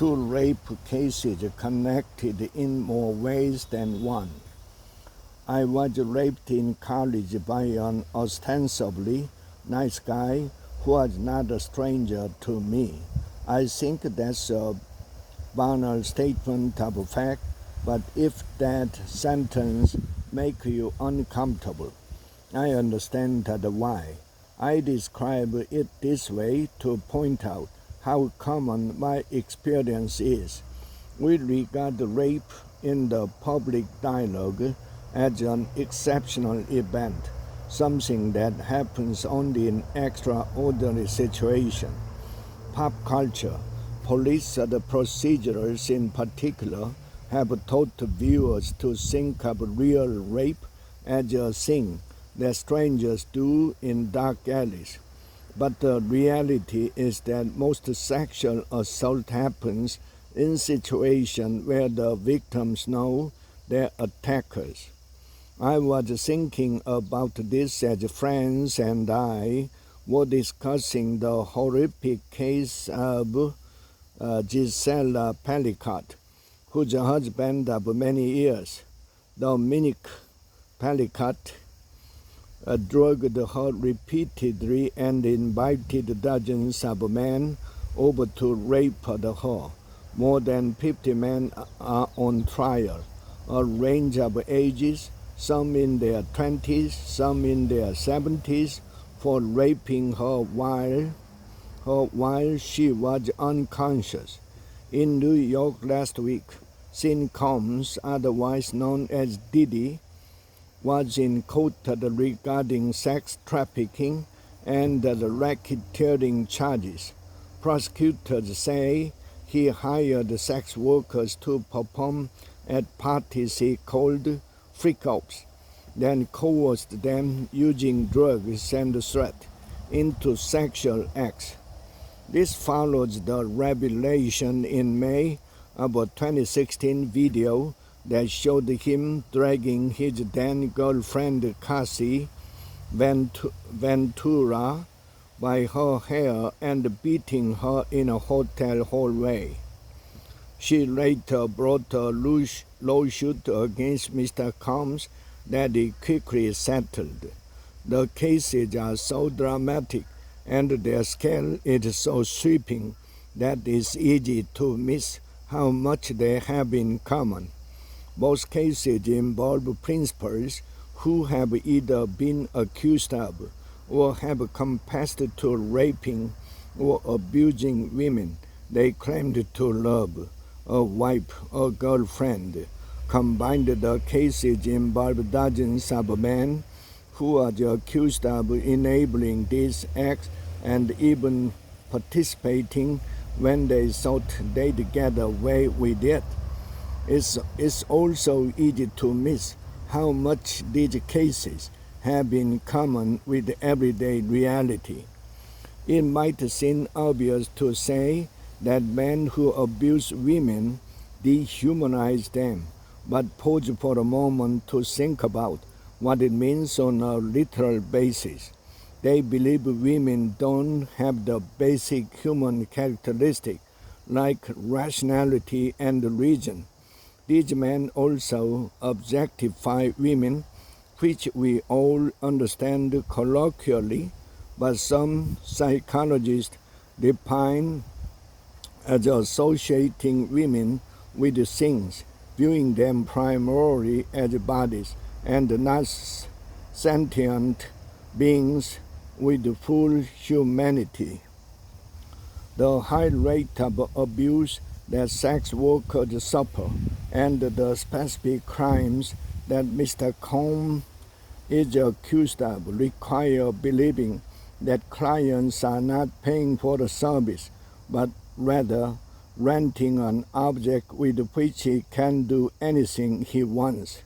Two rape cases connected in more ways than one. I was raped in college by an ostensibly nice guy who was not a stranger to me. I think that's a banal statement of fact, but if that sentence makes you uncomfortable, I understand why. I describe it this way to point out how common my experience is. We regard rape in the public dialogue as an exceptional event, something that happens only in extraordinary situations. Pop culture, police procedurals in particular, have taught viewers to think of real rape as a thing that strangers do in dark alleys. But the reality is that most sexual assault happens in situations where the victims know their attackers. I was thinking about this as friends and I were discussing the horrific case of Gisela Pellicott, whose husband of many years, Dominic Pellicott, drugged her repeatedly and invited dozens of men over to rape her. More than 50 men are on trial, a range of ages, some in their 20s, some in their 70s, for raping her while she was unconscious. In New York last week, Sean Combs, otherwise known as Diddy, was in court regarding sex trafficking and the racketeering charges. Prosecutors say he hired sex workers to perform at parties he called freak-offs, then coerced them using drugs and threat into sexual acts. This follows the revelation in May of a 2016 video that showed him dragging his then-girlfriend Cassie Ventura by her hair and beating her in a hotel hallway. She later brought a lawsuit against Mr. Combs that he quickly settled. The cases are so dramatic and their scale is so sweeping that it's easy to miss how much they have in common. Both cases involve principals who have either been accused of or have confessed to raping or abusing women they claimed to love, a wife or girlfriend. Combined, the cases involve dozens of men who are accused of enabling these acts and even participating when they thought they'd get away with it. It's also easy to miss how much these cases have in common with everyday reality. It might seem obvious to say that men who abuse women dehumanize them, but pause for a moment to think about what it means on a literal basis. They believe women don't have the basic human characteristics like rationality and reason. These men also objectify women, which we all understand colloquially, but some psychologists define as associating women with things, viewing them primarily as bodies and not sentient beings with full humanity. The high rate of abuse that sex workers suffer and the specific crimes that Mr. Combs is accused of require believing that clients are not paying for the service, but rather renting an object with which he can do anything he wants.